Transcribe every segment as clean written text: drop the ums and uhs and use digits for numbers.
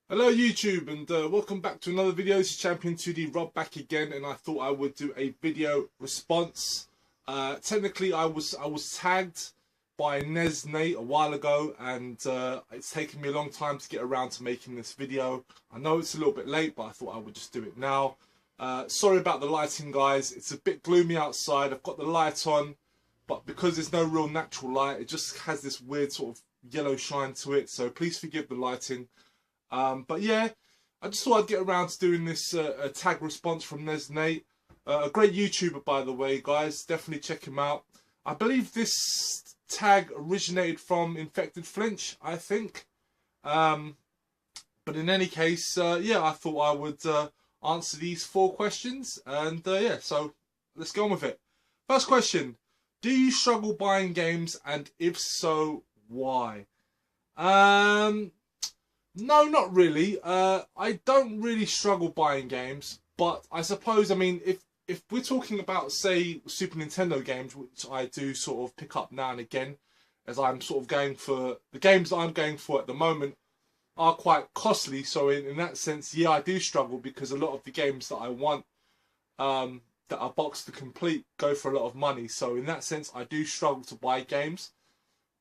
Hello YouTube and welcome back to another video. This is Champion 2D Rob back again, and I thought I would do a video response. Technically I was tagged by NESnate a while ago, and it's taken me a long time to get around to making this video. I know it's a little bit late, but I thought I would just do it now. Sorry about the lighting, guys. It's a bit gloomy outside. I've got the light on, but because there's no real natural light, it just has this weird sort of yellow shine to it, so please forgive the lighting. But yeah, I just thought I'd get around to doing this tag response from NESnate. A great YouTuber, by the way, guys. Definitely check him out. I believe this tag originated from Infected Flinch, I think. But in any case, yeah, I thought I would answer these 4 questions. And yeah, so let's go on with it. First question. Do you struggle buying games? And if so, why? No, not really. I don't really struggle buying games, but I suppose, I mean, if we're talking about, say, Super Nintendo games, which I do sort of pick up now and again, as I'm sort of going for, the games that I'm going for at the moment are quite costly, so in that sense, yeah, I do struggle, because a lot of the games that I want, that are box to complete, go for a lot of money, so in that sense, I do struggle to buy games.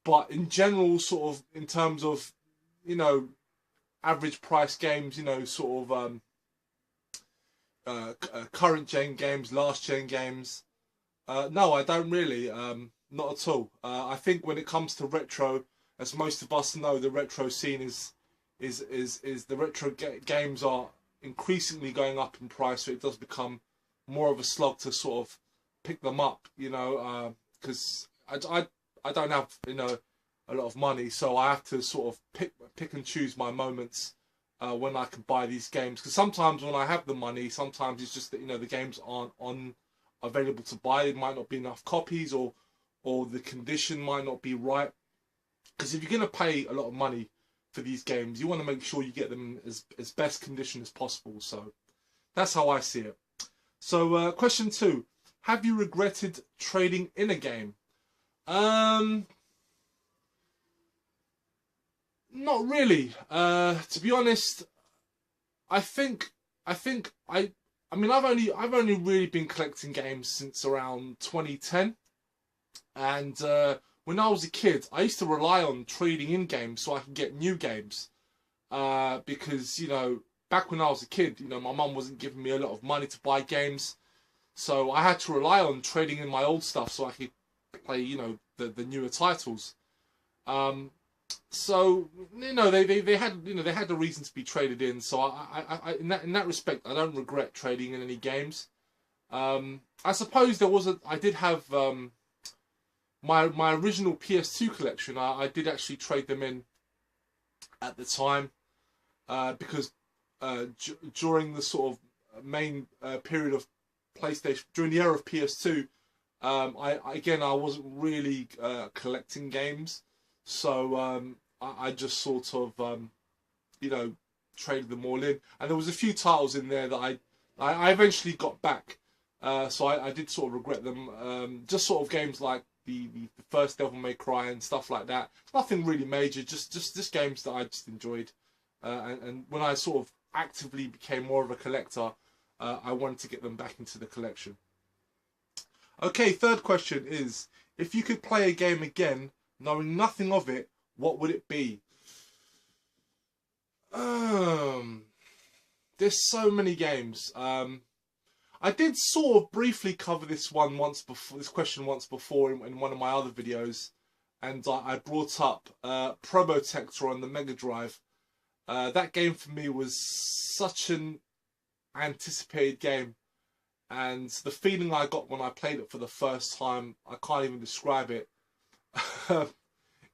But in general, sort of, in terms of, you know, average price games, you know, sort of current gen games, last gen games. No, I don't really. Not at all. I think when it comes to retro, as most of us know, the retro scene is the retro games are increasingly going up in price, so it does become more of a slog to sort of pick them up, you know, because I don't have, you know, a lot of money, so I have to sort of pick and choose my moments when I can buy these games. Because sometimes when I have the money, sometimes it's just that, you know, the games aren't available to buy. It might not be enough copies, or the condition might not be right. Because if you're gonna pay a lot of money for these games, you want to make sure you get them as best condition as possible. So that's how I see it. So question 2: have you regretted trading in a game? Not really. To be honest, I think I mean, I've only really been collecting games since around 2010, and when I was a kid, I used to rely on trading in games so I could get new games. Because, you know, back when I was a kid, you know, my mum wasn't giving me a lot of money to buy games, so I had to rely on trading in my old stuff so I could play, you know, the newer titles. So, you know, they had, you know, they had the reason to be traded in. So I in that respect, I don't regret trading in any games. I suppose I did have my original PS2 collection. I did actually trade them in at the time, because during the sort of main period of PlayStation, during the era of PS2, I wasn't really collecting games. So I just sort of, you know, traded them all in. And there was a few titles in there that I eventually got back. So I did sort of regret them. Just sort of games like the first Devil May Cry and stuff like that. Nothing really major, just games that I just enjoyed. And when I sort of actively became more of a collector, I wanted to get them back into the collection. Okay, third question is, if you could play a game again, knowing nothing of it, what would it be? There's so many games. I did sort of briefly cover this question once before in one of my other videos, and I brought up Probotector on the Mega Drive. That game for me was such an anticipated game, and the feeling I got when I played it for the first time, I can't even describe it.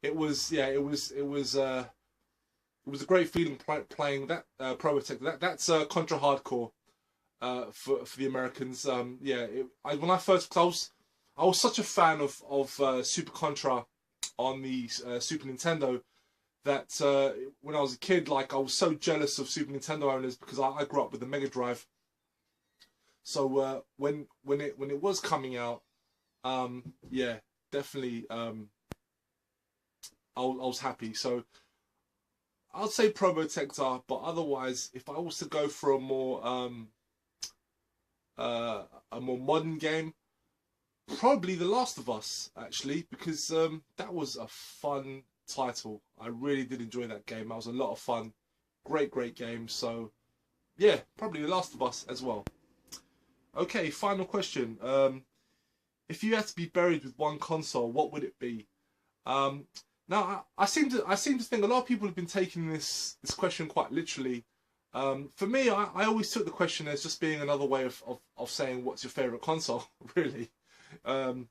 It was, yeah, it was a great feeling playing that Probotector. That's Contra Hardcore for the Americans. Yeah, when I first, cause I was such a fan of Super Contra on the Super Nintendo, that when I was a kid, like, I was so jealous of Super Nintendo owners, because I grew up with the Mega Drive. So when it was coming out, yeah, definitely, I was happy. So I'd say Probotector, but otherwise, if I was to go for a more modern game, probably The Last of Us, actually, because that was a fun title. I really did enjoy that game. That was a lot of fun. Great game. So yeah, probably The Last of Us as well. Okay, final question. If you had to be buried with one console, what would it be? Now, I seem to think a lot of people have been taking this question quite literally. For me, I always took the question as just being another way of saying what's your favourite console, really. I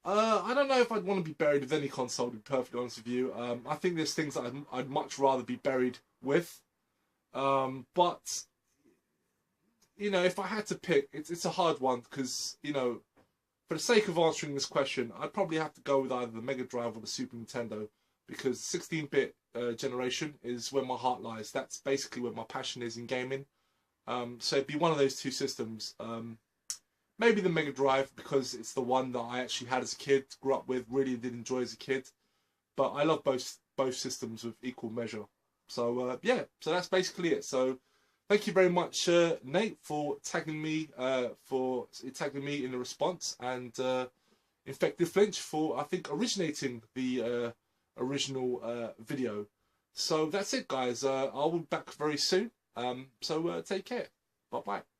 don't know if I'd want to be buried with any console, to be perfectly honest with you. I think there's things that I'd much rather be buried with. But, you know, if I had to pick, it's a hard one because, you know, for the sake of answering this question, I'd probably have to go with either the Mega Drive or the Super Nintendo, because 16-bit generation is where my heart lies. That's basically where my passion is in gaming. So it'd be one of those two systems. Maybe the Mega Drive, because it's the one that I actually had as a kid, grew up with, really did enjoy as a kid. But I love both systems with equal measure. So yeah, so that's basically it. So thank you very much, Nate, for tagging me in the response, and Infected Flinch for, I think, originating the original video. So that's it, guys. I'll be back very soon. So take care. Bye bye.